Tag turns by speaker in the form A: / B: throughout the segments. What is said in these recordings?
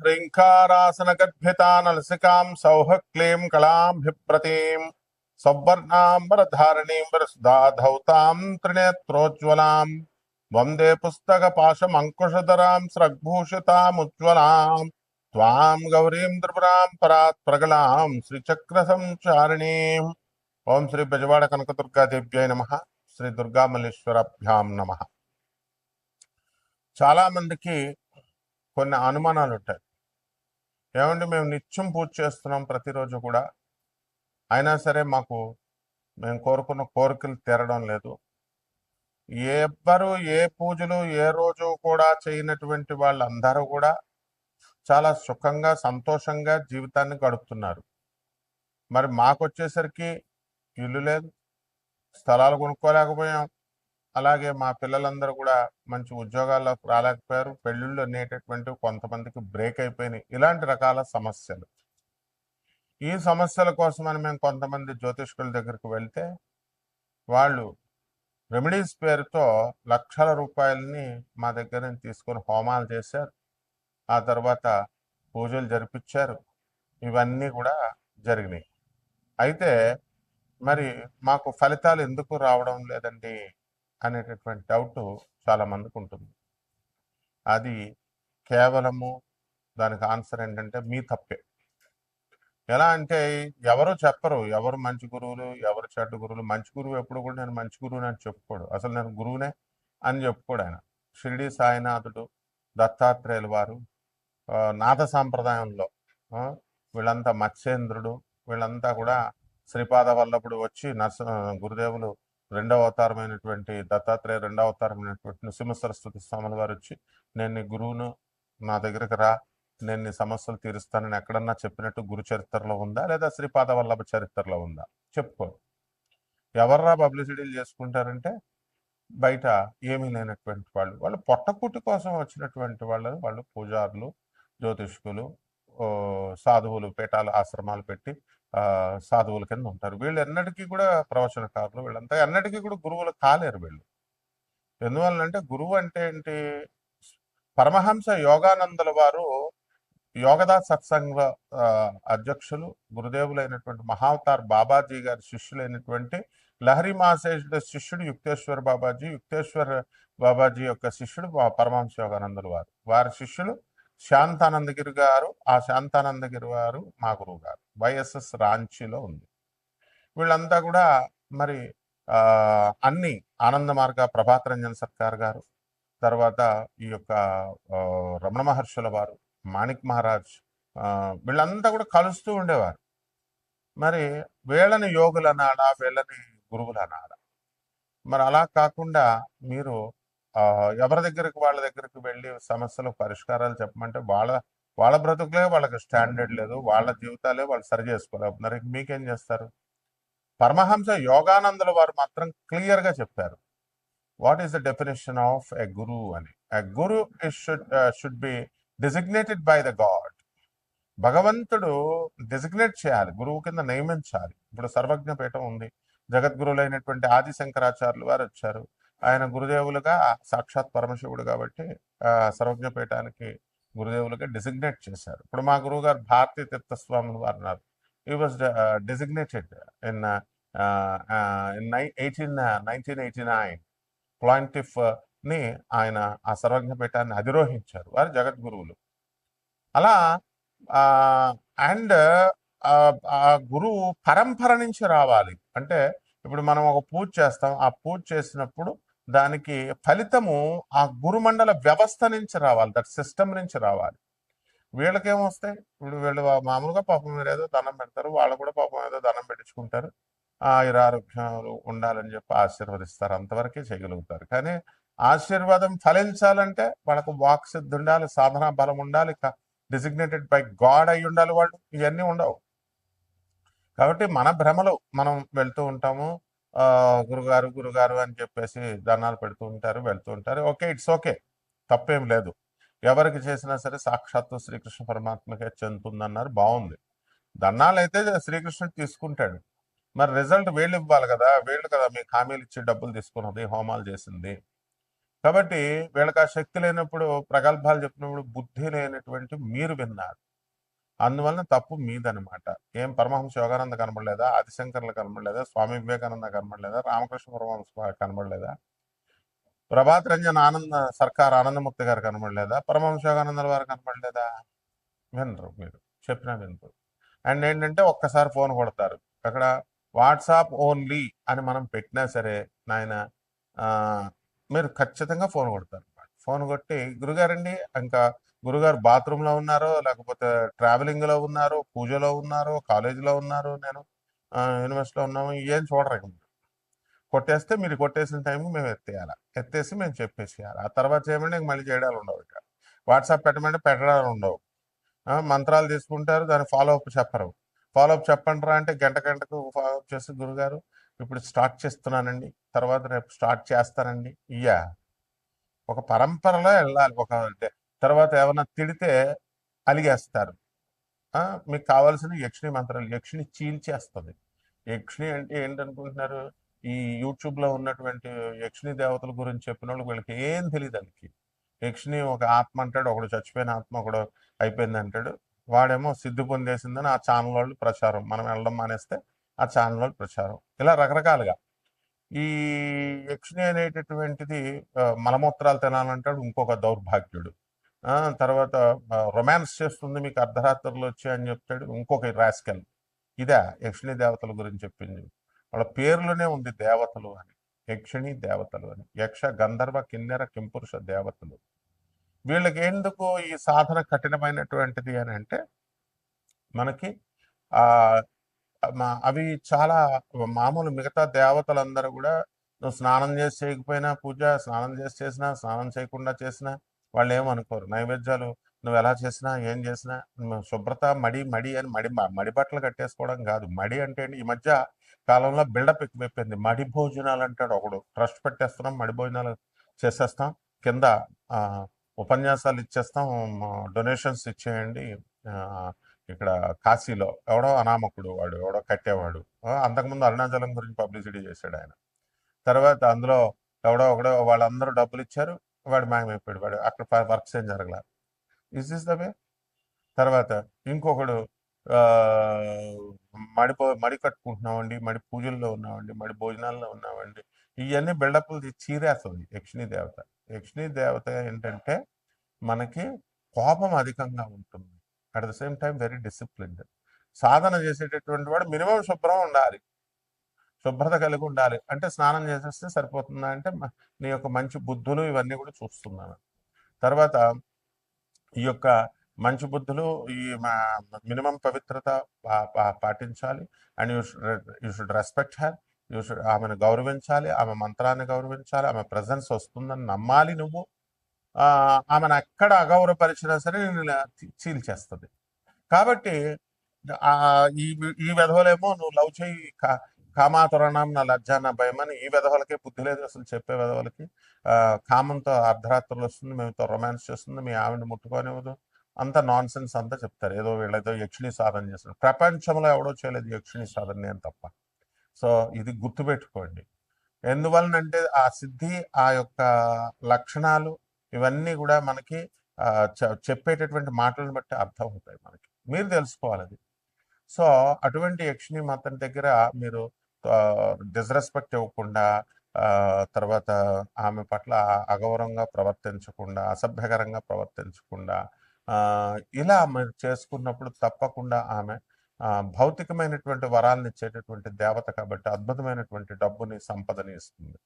A: హ్రీంకారాసనగద్భితానలసికాం సౌహక్లీం కళాంభిప్రతీం సౌవర్ణాంబరధారణీం వరసుధాధౌతాం త్రినేత్రోజ్వలాం వందే పుస్తకపాశమంకుశధరాం స్రగ్భూషితాముజ్వలాం త్వాం గౌరీం త్రిపురాం పరాత్ ప్రగలాం శ్రీచక్ర సంచారిణీం. ఓం శ్రీ బెజవాడ కనకదుర్గాదేవ్యై నమః. శ్రీ దుర్గామల్లేశ్వరాభ్యాం నమః. చాలా మందికి కొన్ని అనుమానాలు ఉంటాయి. ఏమంటే మేము నిత్యం పూజ చేస్తున్నాం ప్రతిరోజు కూడా, అయినా సరే మేము కోరుకున్న కోరికలు తీరడం లేదు. ఎవ్వరు ఏ పూజలు ఏ రోజు కూడా చేయనటువంటి వాళ్ళందరూ కూడా చాలా సుఖంగా సంతోషంగా జీవితాన్ని గడుపుతున్నారు. మరి మాకొచ్చేసరికి ఇల్లు లేదు, స్థలాలు కొనుక్కోలేకపోయాం, అలాగే మా పిల్లలందరూ కూడా మంచి ఉద్యోగాల్లోకి రాలేకపోయారు, పెళ్ళిళ్ళు అనేటటువంటి కొంతమందికి బ్రేక్ అయిపోయినాయి. ఇలాంటి రకాల సమస్యలు. ఈ సమస్యల కోసమని మేము కొంతమంది జ్యోతిష్కుల దగ్గరికి వెళ్తే వాళ్ళు రెమెడీస్ పేరుతో లక్షల రూపాయలని మా దగ్గర నుంచి తీసుకొని హోమాలు చేశారు, ఆ తర్వాత పూజలు జరిపించారు. ఇవన్నీ కూడా జరిగినాయి. అయితే మరి మాకు ఫలితాలు ఎందుకు రావడం లేదండి అనేటటువంటి డౌట్ చాలా మందికి ఉంటుంది. అది కేవలము దానికి ఆన్సర్ ఏంటంటే మీ తప్పే. ఎలా అంటే ఎవరు చెప్పరు ఎవరు మంచి గురువులు ఎవరు చెడ్డ గురువులు. మంచి గురువు ఎప్పుడు కూడా నేను మంచి గురువుని అని చెప్పుకోడు, అసలు నేను గురువునే అని చెప్పుకోడు ఆయన. షిరిడి సాయినాథుడు, దత్తాత్రేయుల వారు, నాథ సాంప్రదాయంలో వీళ్ళంతా మత్స్యేంద్రుడు, వీళ్ళంతా కూడా శ్రీపాద వల్లభుడు వచ్చి గురుదేవులు రెండవ అవతారమైనటువంటి దత్తాత్రేయ రెండవ అవతారమైనటువంటి నృసింహ సరస్వతి స్వాముల వారు వచ్చి నేను నీ గురువును, నా దగ్గరికి రా, నేను నీ సమస్యలు తీరుస్తానని ఎక్కడన్నా చెప్పినట్టు గురు చరిత్రలో ఉందా, లేదా శ్రీపాద వల్లభ చరిత్రలో ఉందా? చెప్పుకోరు. ఎవర్రా పబ్లిసిటీలు చేసుకుంటారంటే బయట ఏమీ లేనటువంటి వాళ్ళు పొట్టకుట్టి కోసం వచ్చినటువంటి వాళ్ళు పూజారులు, జ్యోతిష్కులు, సాధువులు, పీఠాలు ఆశ్రమాలు పెట్టి సాధువుల కింద ఉంటారు. వీళ్ళు ఎన్నటికీ కూడా ప్రవచనకారులు, వీళ్ళంతా ఎన్నటికీ కూడా గురువులు కాలేరు వీళ్ళు. ఎందువల్లంటే గురువు అంటే ఏంటి? పరమహంస యోగానందుల వారు యోగదా సత్సంగ అధ్యక్షులు, గురుదేవులైనటువంటి మహావతార్ బాబాజీ గారి శిష్యులైనటువంటి లహరి మహాశేషుడు శిష్యుడు యుక్తేశ్వర బాబాజీ, యుక్తేశ్వర బాబాజీ యొక్క శిష్యుడు పరమహంస యోగానందుల వారు, వారి శిష్యులు శాంతానందగిరి గారు. ఆ శాంతానందగిరి వారు మా గురువు గారు, వైఎస్ఎస్ రాంచీలో ఉంది. వీళ్ళంతా కూడా మరి అన్ని ఆనంద మార్గ ప్రభాత్ రంజన్ సర్కార్ గారు, తర్వాత ఈ యొక్క రమణ మహర్షుల వారు, మాణిక్ మహారాజ్, వీళ్ళంతా కూడా కలుస్తూ ఉండేవారు. మరి వీళ్ళని యోగులు అనాలా, వీళ్ళని గురువులు అనాలా? మరి అలా కాకుండా మీరు ఎవరి దగ్గరికి వాళ్ళ దగ్గరికి వెళ్ళి సమస్యలు పరిష్కారాలు చెప్పమంటే వాళ్ళ బ్రతుకులే వాళ్ళకి స్టాండర్డ్ లేదు, వాళ్ళ జీవితాలే వాళ్ళు సరి చేసుకోలేకపోతున్నారు. మీకేం చేస్తారు? పరమహంస యోగానందుల వారు మాత్రం క్లియర్గా చెప్పారు, what is the definition of a guru అని. A guru should be designated by the god. భగవంతుడు డిజిగ్నేట్ చేయాలి, గురువు కింద నియమించాలి. ఇప్పుడు సర్వజ్ఞ పీఠం ఉంది, జగద్గురువులైనటువంటి ఆది శంకరాచార్యులు వారు వచ్చారు. ఆయన గురుదేవులుగా సాక్షాత్ పరమశివుడు కాబట్టి సర్వజ్ఞ పీఠానికి గురుదేవులుగా డిజిగ్నేట్ చేశారు. ఇప్పుడు మా గురువు గారు భారతీ తీర్థస్వాములు వారు ఉన్నారు. ఈ వాజ్ డిజిగ్నేటెడ్ ఇన్ 1989 ప్లాంటిఫ్ ని ఆయన ఆ సర్వజ్ఞ పీఠాన్ని అధిరోహించారు, వారు జగద్గురువులు. అలా అండ్ ఆ గురువు పరంపర నుంచి రావాలి. అంటే ఇప్పుడు మనం ఒక పూజ చేస్తాం, ఆ పూజ చేసినప్పుడు దానికి ఫలితము ఆ గురుమండల వ్యవస్థ నుంచి రావాలి, దట్ సిస్టమ్ నుంచి రావాలి. వీళ్ళకేమొస్తాయి? ఇప్పుడు వీళ్ళు మామూలుగా పాపం మీరు ఏదో దండం పెడతారు, వాళ్ళు కూడా పాపం ఏదో దండం పెట్టించుకుంటారు, ఆయురారోగ్యాలు ఉండాలని చెప్పి ఆశీర్వదిస్తారు, అంతవరకే చేయగలుగుతారు. కానీ ఆశీర్వాదం ఫలించాలంటే వాళ్ళకు వాక్ సిద్ధి ఉండాలి, సాధనా బలం ఉండాలి, డిజిగ్నేటెడ్ బై గాడ్ అయి ఉండాలి వాళ్ళు. ఇవన్నీ ఉండవు. కాబట్టి మన భ్రమలు మనం వెళ్తూ ఉంటాము, గురుగారు గురుగారు అని చెప్పేసి దండాలు పెడుతూ ఉంటారు, వెళ్తూ ఉంటారు. ఓకే, ఇట్స్ ఓకే, తప్పేం లేదు. ఎవరికి చేసినా సరే సాక్షాత్తు శ్రీకృష్ణ పరమాత్మకే చెందుతుందన్నారు, బాగుంది. దండాలు అయితే శ్రీకృష్ణుడు తీసుకుంటాడు, మరి రిజల్ట్ వీళ్ళు ఇవ్వాలి కదా, వీళ్ళు కదా మీకు హామీలు ఇచ్చి డబ్బులు తీసుకున్నది, హోమాలు చేసింది. కాబట్టి వీళ్ళకి ఆ శక్తి లేనప్పుడు ప్రగల్భాలు చెప్పినప్పుడు బుద్ధి లేనటువంటి మీరు విన్నారు. అందువలన తప్పు మీదనమాట. ఏం పరమహంస యోగానంద కనబడలేదా? ఆదిశంకర్లు కనబడలేదా? స్వామి వివేకానంద కనబడలేదా? రామకృష్ణ పరమహంస కనబడలేదా? ప్రభాత్ రంజన్ ఆనంద సర్కార్ ఆనందముక్తి గారు కనబడలేదా? పరమహంస యోగానందల వారు కనబడలేదా? వినరు మీరు. చెప్పినా వినరు. అండ్ ఏంటంటే ఒక్కసారి ఫోన్ కొడతారు. అక్కడ వాట్సాప్ ఓన్లీ అని మనం పెట్టినా సరే నాయన మీరు ఖచ్చితంగా ఫోన్ కొడతారు. ఫోన్ కొట్టి గురుగారండి ఇంకా గురుగారు బాత్రూంలో ఉన్నారో లేకపోతే ట్రావెలింగ్లో ఉన్నారో పూజలో ఉన్నారో కాలేజీలో ఉన్నారు నేను యూనివర్సిటీలో ఉన్నాము ఏం చూడరు ఇక మీరు. కొట్టేస్తే మీరు కొట్టేసిన టైంకి మేము ఎత్తేయాలి. ఎత్తేసి మేము చెప్పేసేయాలి. ఆ తర్వాత చేయమంటే ఇంక మళ్ళీ చేయడాలు ఉండవు. ఇక వాట్సాప్ పెట్టమంటే పెట్టడాలు ఉండవు. మంత్రాలు తీసుకుంటారు దాని ఫాలో అప్ చెప్పరు. ఫాలో అప్ చెప్పండిరా అంటే గంట గంటకు ఫాలో అప్ చేసి గురుగారు ఇప్పుడు స్టార్ట్ చేస్తున్నానండి తర్వాత రేపు స్టార్ట్ చేస్తానండి ఇయ్యా ఒక పరంపరలో వెళ్ళాలి. ఒక తర్వాత ఏమన్నా తిడితే అలిగేస్తారు. మీకు కావాల్సిన యక్షిణి మంత్రాలు యక్షిణి చీల్చేస్తుంది. యక్షిణి అంటే ఏంటనుకుంటున్నారు? ఈ యూట్యూబ్లో ఉన్నటువంటి యక్షిణి దేవతల గురించి చెప్పిన వాళ్ళు వీళ్ళకి ఏం తెలియదు. వాళ్ళకి యక్షిణి ఒక ఆత్మ అంటాడు, ఒకడు చచ్చిపోయిన ఆత్మ ఒకడు అయిపోయింది అంటాడు. వాడేమో సిద్ధి పొందేసిందని ఆ ఛానల్ వాళ్ళు ప్రచారం. మనం వెళ్ళడం మానేస్తే ఆ ఛానల్ వాళ్ళు ప్రచారం. ఇలా రకరకాలుగా ఈ యక్షిణి అనేటటువంటిది మలమూత్రాలు తినాలంటాడు ఇంకొక దౌర్భాగ్యుడు. తర్వాత రొమాన్స్ చేస్తుంది మీకు అర్ధరాత్రులు వచ్చి అని చెప్తాడు ఇంకొక రాస్కెల్. ఇదా యక్షిణి దేవతల గురించి చెప్పింది. వాళ్ళ పేర్లోనే ఉంది దేవతలు అని. యక్షిణి దేవతలు అని. యక్ష గంధర్వ కిన్నెర కింపురుష దేవతలు. వీళ్ళకి ఎందుకు ఈ సాధన కఠినమైనటువంటిది అని అంటే మనకి ఆ అవి చాలా మామూలు మిగతా దేవతలందరూ కూడా నువ్వు స్నానం చేసి చేయకపోయినా పూజ స్నానం చేసి చేసినా స్నానం చేయకుండా చేసినా వాళ్ళు ఏమనుకోరు. నైవేద్యాలు నువ్వు ఎలా చేసినా ఏం చేసినా శుభ్రత మడి మడి అని మడి బట్టలు కట్టేసుకోవడం కాదు. మడి అంటే ఈ మధ్య కాలంలో బిల్డప్ ఎక్కువైపోయింది. మడి భోజనాలు అంటాడు ఒకడు. ట్రస్ట్ పెట్టేస్తున్నాం మడి భోజనాలు చేసేస్తాం కింద ఉపన్యాసాలు ఇచ్చేస్తాం డొనేషన్స్ ఇచ్చేయండి. ఇక్కడ కాశీలో ఎవడో అనామకుడు వాడు ఎవడో కట్టేవాడు. అంతకుముందు అరుణాచలం గురించి పబ్లిసిటీ చేశాడు ఆయన. తర్వాత అందులో ఎవడో ఒకడో వాళ్ళందరూ డబ్బులు ఇచ్చారు. వాడు మాయమైపోయాడు. వాడు అక్కడ వర్క్స్ ఏం జరగల. Is the way. తర్వాత ఇంకొకడు మడి కట్టుకుంటున్నామండి, మడి పూజల్లో ఉన్నామండి, మడి భోజనాల్లో ఉన్నామండి. ఇవన్నీ బిల్డప్లు చీరేస్తుంది యక్షిణీ దేవత. యక్షిణీ దేవత ఏంటంటే మనకి కోపం అధికంగా ఉంటుంది. At the same time very disciplined. సాధన చేసేటటువంటి వాడు మినిమం శుభ్రం ఉండాలి, శుభ్రత కలిగి ఉండాలి. అంటే స్నానం చేసేస్తే సరిపోతుందా అంటే నీ యొక్క మంచి బుద్ధులు ఇవన్నీ కూడా చూస్తున్నాను. తర్వాత ఈ యొక్క మంచి బుద్ధులు ఈ మినిమం పవిత్రత పాటించాలి. And you should respect her. You should ఆమెను గౌరవించాలి, ఆమె మంత్రాన్ని గౌరవించాలి, ఆమె ప్రజెన్స్ వస్తుందని నమ్మాలి నువ్వు. ఆమెను ఎక్కడ అగౌరవపరిచినా సరే నేను చీల్చేస్తుంది. కాబట్టి ఈ ఈ వెధవలేమో నువ్వు లవ్ చేయి కామాతురణం నా లజ్జా నా భయం అని ఈ వెధవలకే బుద్ధి లేదు అసలు చెప్పే వెధవలకి. కామంతో అర్ధరాత్రులు వస్తుంది, మేముతో రొమాన్స్ చేస్తుంది, మీ ఆవిడ ముట్టుకోనివ్వదు, అంత నాన్ సెన్స్ అంతా చెప్తారు. ఏదో వీళ్ళేదో యక్షిణి సాధన చేస్తారు. ప్రపంచంలో ఎవడో చేయలేదు యక్షిణి సాధన నేను తప్ప. సో ఇది గుర్తుపెట్టుకోండి. ఎందువలనంటే ఆ సిద్ధి ఆ యొక్క లక్షణాలు ఇవన్నీ కూడా మనకి చెప్పేటటువంటి మాటలను బట్టి అర్థం అవుతాయి మనకి. మీరు తెలుసుకోవాలి అది. సో అటువంటి యక్షిణి మాత దగ్గర మీరు డిస్రెస్పెక్ట్ ఇవ్వకుండా తర్వాత ఆమె పట్ల అగౌరవంగా ప్రవర్తించకుండా అసభ్యకరంగా ప్రవర్తించకుండా ఇలా మీరు చేసుకున్నప్పుడు తప్పకుండా ఆమె భౌతికమైనటువంటి వరాలను ఇచ్చేటటువంటి దేవత కాబట్టి అద్భుతమైనటువంటి డబ్బుని సంపదని ఇస్తుంది.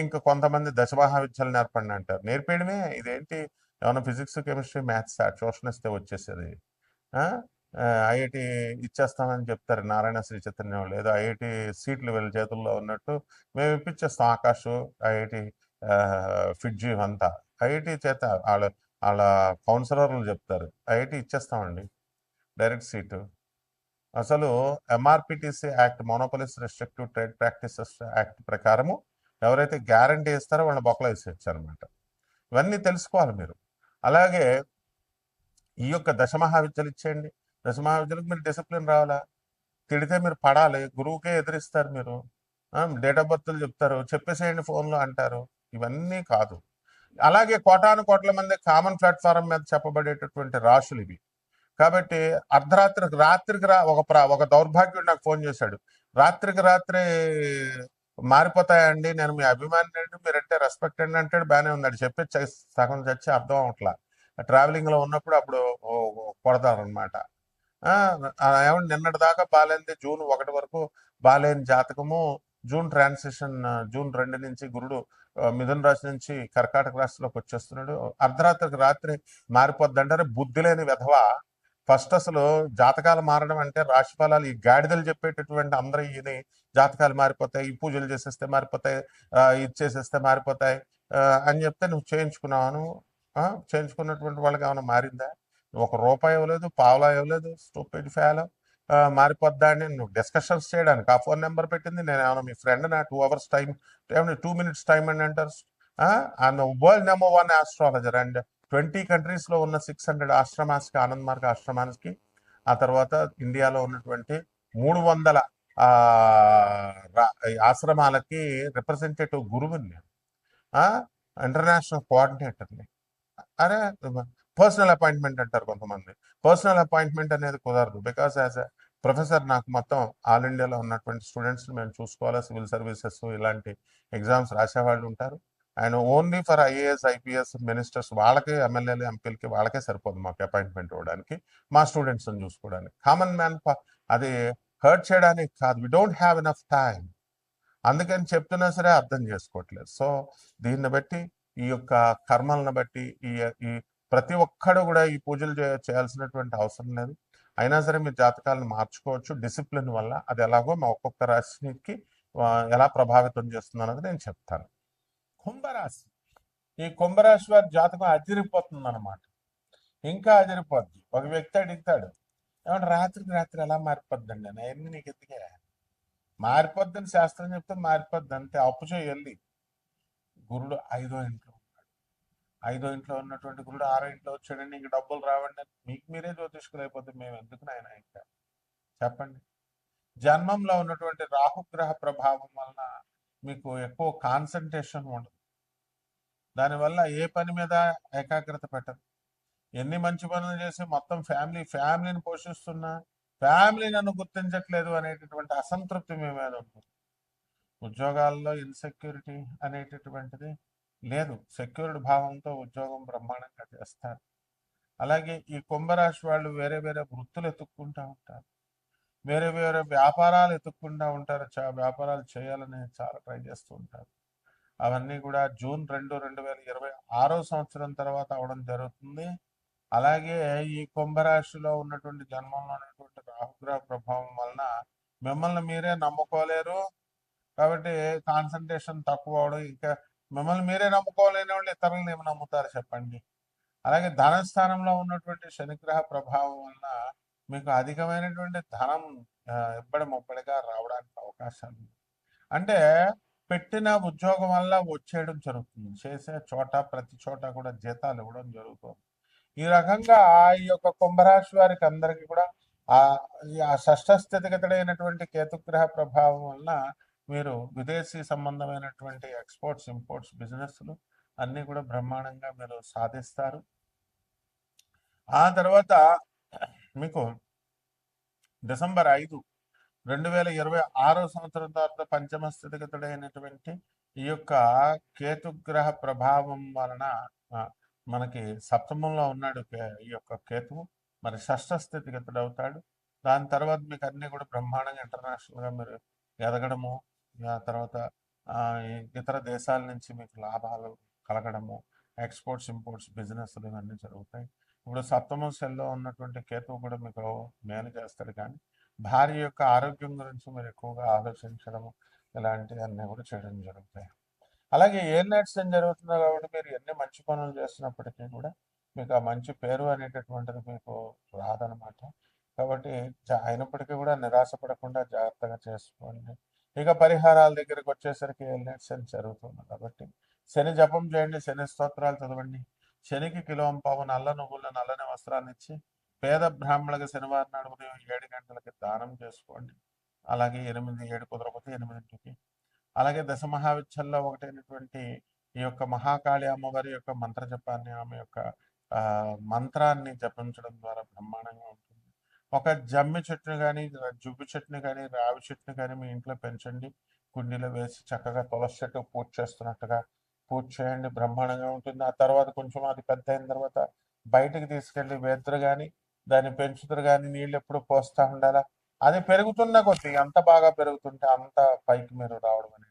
A: ఇంకా కొంతమంది దశమహావిద్యలు నేర్పండి అంటారు. నేర్పేయడమే ఇదేంటి ఏమైనా ఫిజిక్స్ కెమిస్ట్రీ మ్యాథ్స్ ట్యూషన్ ఇస్తే వచ్చేసేది. ఐఐటి ఇచ్చేస్తామని చెప్తారు నారాయణ శ్రీ చైతన్యం వాళ్ళు. ఏదో ఐఐటి సీట్లు వీళ్ళ చేతుల్లో ఉన్నట్టు మేము ఇప్పించేస్తాం ఆకాష్ ఐఐటి ఫిడ్జీ అంతా ఐఐటి చేత వాళ్ళ కౌన్సిలర్లు చెప్తారు ఐఐటి ఇచ్చేస్తామండి డైరెక్ట్ సీటు. అసలు MRPTC act monopolies restrictive trade practices act ప్రకారము ఎవరైతే గ్యారంటీ ఇస్తారో వాళ్ళని బొక్కలో వేసేయచ్చు. ఇవన్నీ తెలుసుకోవాలి మీరు. అలాగే ఈ యొక్క దశమహావిద్యలు ఇచ్చేయండి. దశమహావిద్యలకు మీరు డిసిప్లిన్ రావాలా. తిడితే మీరు పడాలి, గురువుకే ఎదిరిస్తారు మీరు. డేట్ ఆఫ్ బర్త్లు చెప్తారు, చెప్పేసేయండి ఫోన్లో అంటారు. ఇవన్నీ కాదు. అలాగే కోటాను కోట్ల మంది కామన్ ప్లాట్ఫారం మీద చెప్పబడేటటువంటి రాశులు ఇవి. కాబట్టి రాత్రికి ఒక దౌర్భాగ్యుడు నాకు ఫోన్ చేశాడు. రాత్రికి రాత్రే మారిపోతాయండి, నేను మీ అభిమాని అండి, మీరంటే రెస్పెక్ట్ అండి అంటాడు. బాగానే ఉన్నాడు, చెప్పి సగం చచ్చి అర్థం అవట్లా. ట్రావెలింగ్ లో ఉన్నప్పుడు అప్పుడు కొడతారనమాట. ఏమంటే నిన్నటి దాకా బాలేంది, జూన్ 1 వరకు బాలేని జాతకము, జూన్ 2 నుంచి గురుడు మిథున రాశి నుంచి కర్కాటక రాశిలోకి వచ్చేస్తున్నాడు, అర్ధరాత్రికి రాత్రి మారిపోద్దంటారు. బుద్ధి లేని విధవ. ఫస్ట్ అసలు జాతకాలు మారడం అంటే రాశి ఫలాలు ఈ గాడిదలు చెప్పేటటువంటి అందరూ ఈయన జాతకాలు మారిపోతాయి, ఈ పూజలు చేసేస్తే మారిపోతాయి, ఇది చేసేస్తే మారిపోతాయి అని చెప్తే నువ్వు చేయించుకున్నావు. చేయించుకున్నటువంటి వాళ్ళకి ఏమైనా మారిందా? ఒక రూపాయి ఇవ్వలేదు, పావలా ఇవ్వలేదు, స్టూపిడ్ ఫేలో. మారిపోద్దా అని నువ్వు డిస్కషన్స్ చేయడానికి ఆ ఫోన్ నెంబర్ పెట్టింది. నేను ఏమైనా మీ ఫ్రెండ్ నా 2 hours టైం, 2 minutes టైం అని అంటారు. I'm world number 1 astrologer and 20 countries లో ఉన్న 600 ఆశ్రమానికి, ఆనంద్ మార్గ ఆశ్రమానికి, ఆ తర్వాత ఇండియాలో ఉన్నటువంటి 300 ఆశ్రమాలకి రిప్రజెంటేటివ్ గురువుని నేను, ఇంటర్నేషనల్ కోఆర్డినేటర్ని. అరే పర్సనల్ అపాయింట్మెంట్ అంటారు కొంతమంది. పర్సనల్ అపాయింట్మెంట్ అనేది కుదరదు. బికాస్ యాజ్ ఎ ప్రొఫెసర్ నాకు మొత్తం ఆల్ ఇండియాలో ఉన్నటువంటి స్టూడెంట్స్ మేము చూసుకోవాలి. సివిల్ సర్వీసెస్ ఇలాంటి ఎగ్జామ్స్ రాసేవాళ్ళు ఉంటారు. And only for IAS, IPS, ministers వాళ్ళకి, ఎమ్మెల్యేలు, ఎంపీలకి వాళ్ళకే సరిపోదు మాకు అపాయింట్మెంట్ ఇవ్వడానికి, మా స్టూడెంట్స్ని చూసుకోవడానికి. కామన్ మ్యాన్ అది హర్ట్ చేయడానికి కాదు. We don't have enough time. అందుకని చెప్తున్నా సరే అర్థం చేసుకోవట్లేదు. సో దీన్ని బట్టి, ఈ యొక్క కర్మలను బట్టి, ఈ ప్రతి ఒక్కడు కూడా ఈ పూజలు చేయాల్సినటువంటి అవసరం లేదు. అయినా సరే మీరు జాతకాలను మార్చుకోవచ్చు డిసిప్లిన్ వల్ల. అది ఎలాగో మా ఒక్కొక్క రాశికి ఎలా ప్రభావితం చేస్తుంది అన్నది నేను చెప్తాను. కుంభరాశి. ఈ కుంభరాశి వారి జాతకం అదిరిపోతుంది అనమాట. ఇంకా అదిరిపోద్ది. ఒక వ్యక్తి అడుగుతాడు, ఏమంటే రాత్రికి రాత్రి ఎలా మారిపోద్దండి అని. అవన్నీ నీకు ఎందుకే? మారిపోద్దని శాస్త్రం చెప్తే మారిపోద్ది అంతే. అప్పు చేయాలి. గురుడు 5వ ఇంట్లో ఉన్నాడు. 5వ ఇంట్లో ఉన్నటువంటి గురుడు 6వ ఇంట్లో వచ్చాడండి, ఇంక డబ్బులు రావండి అని మీకు మీరే జ్యోతిష్కులు అయిపోతే మేము ఎందుకు నాయన ఇంకా చెప్పండి. జన్మంలో ఉన్నటువంటి రాహుగ్రహ ప్రభావం వలన మీకు ఎక్కువ కాన్సన్ట్రేషన్ ఉండదు. దానివల్ల ఏ పని మీద ఏకాగ్రత పెట్టదు. ఎన్ని మంచి పనులు చేసి మొత్తం ఫ్యామిలీని పోషిస్తున్నా ఫ్యామిలీ నన్ను గుర్తించట్లేదు అనేటటువంటి అసంతృప్తి మీ మీద ఉంటుంది. ఉద్యోగాల్లో ఇన్సెక్యూరిటీ అనేటటువంటిది లేదు. సెక్యూర్డ్ భావంతో ఉద్యోగం బ్రహ్మాండంగా చేస్తారు. అలాగే ఈ కుంభరాశి వాళ్ళు వేరే వేరే వృత్తులు ఎత్తుక్కుంటూ ఉంటారు, వేరే వేరే వ్యాపారాలు ఎత్తుక్కుంటూ ఉంటారు, వ్యాపారాలు చేయాలని చాలా ట్రై చేస్తూ ఉంటారు. అవన్నీ కూడా జూన్ 2, 2026 సంవత్సరం తర్వాత అవడం జరుగుతుంది. అలాగే ఈ కుంభరాశిలో ఉన్నటువంటి జన్మంలో ఉన్నటువంటి రాహుగ్రహ ప్రభావం వలన మిమ్మల్ని మీరే నమ్ముకోలేరు. కాబట్టి కాన్సన్ట్రేషన్ తక్కువ అవడం, ఇంకా మిమ్మల్ని మీరే నమ్ముకోలేని వాళ్ళు ఇతరులను ఏమి నమ్ముతారు చెప్పండి. అలాగే ధనస్థానంలో ఉన్నటువంటి శనిగ్రహ ప్రభావం వలన మీకు అధికమైనటువంటి ధనం ఇబ్బడి ముబ్బడిగా రావడానికి అవకాశాలు ఉంది. అంటే పెట్టిన ఉద్యోగం వల్ల వచ్చేయడం జరుగుతుంది. చేసే చోట ప్రతి చోట కూడా జీతాలు ఇవ్వడం జరుగుతుంది. ఈ రకంగా ఈ యొక్క కుంభరాశి వారికి అందరికీ కూడా ఆ షష్ఠ స్థితిగతుడైనటువంటి కేతుగ్రహ ప్రభావం వలన మీరు విదేశీ సంబంధమైనటువంటి ఎక్స్పోర్ట్స్, ఇంపోర్ట్స్, బిజినెస్లు అన్నీ కూడా బ్రహ్మాండంగా మీరు సాధిస్తారు. ఆ తర్వాత మీకు డిసెంబర్ 5, 2026 సంవత్సరం తర్వాత పంచమ స్థితిగతుడైనటువంటి ఈ యొక్క కేతుగ్రహ ప్రభావం వలన మనకి సప్తమంలో ఉన్నాడు ఈ యొక్క కేతువు. మరి షష్ఠ స్థితిగతుడు అవుతాడు. దాని తర్వాత మీకు అన్నీ కూడా బ్రహ్మాండంగా ఇంటర్నేషనల్గా మీరు ఎదగడము, ఆ తర్వాత ఇతర దేశాల నుంచి మీకు లాభాలు కలగడము, ఎక్స్పోర్ట్స్, ఇంపోర్ట్స్, బిజినెస్లు ఇవన్నీ జరుగుతాయి. ఇప్పుడు సప్తమ సెల్లో ఉన్నటువంటి కేతువు కూడా మీకు మేలు చేస్తాడు. కానీ భార్య యొక్క ఆరోగ్యం గురించి మీరు ఎక్కువగా ఆలోచించడము ఇలాంటివన్నీ కూడా చేయడం జరుగుతాయి. అలాగే ఏ నైట్స్ జరుగుతుందో కాబట్టి మీరు ఎన్ని మంచి పనులు చేస్తున్నప్పటికీ కూడా మీకు ఆ మంచి పేరు అనేటటువంటిది మీకు రాదనమాట. కాబట్టి అయినప్పటికీ కూడా నిరాశపడకుండా జాగ్రత్తగా చేసుకోండి. ఇక పరిహారాల దగ్గరికి వచ్చేసరికి ఏ నైట్స్ జరుగుతుంది కాబట్టి శని జపం చేయండి, శని స్తోత్రాలు చదవండి, శనికి కిలోంపావు నల్ల నువ్వుల నల్లని వస్త్రాన్ని ఇచ్చి పేద బ్రాహ్మణులకు శనివారం నాడు ఉదయం 7 గంటలకి దానం చేసుకోండి. అలాగే 8, 7 కుదరకపోతే 8కి. అలాగే దశమహావిద్యల్లో ఒకటైనటువంటి ఈ యొక్క మహాకాళి అమ్మవారి యొక్క మంత్ర జపాన్ని, ఆమె యొక్క మంత్రాన్ని జపించడం ద్వారా బ్రహ్మాండంగా ఉంటుంది. ఒక జమ్మి చెట్టుని కానీ, జుబ్బి చెట్టుని కానీ, రావి చెట్టుని కానీ మీ ఇంట్లో పెంచండి. కుండీలో వేసి చక్కగా తులసి చెట్టు పూజ చేస్తున్నట్టుగా పూజ చేయండి, బ్రహ్మాండంగా ఉంటుంది. ఆ తర్వాత కొంచెం అది పెద్ద అయిన తర్వాత బయటకు తీసుకెళ్ళి వెదురు కానీ, దాన్ని పెంచుతారు కానీ, నీళ్ళు ఎప్పుడు పోస్తూ ఉండాలా. అది పెరుగుతున్న కొద్దీ ఎంత బాగా పెరుగుతుంటే అంత పైకి మీరు రావడం అనేది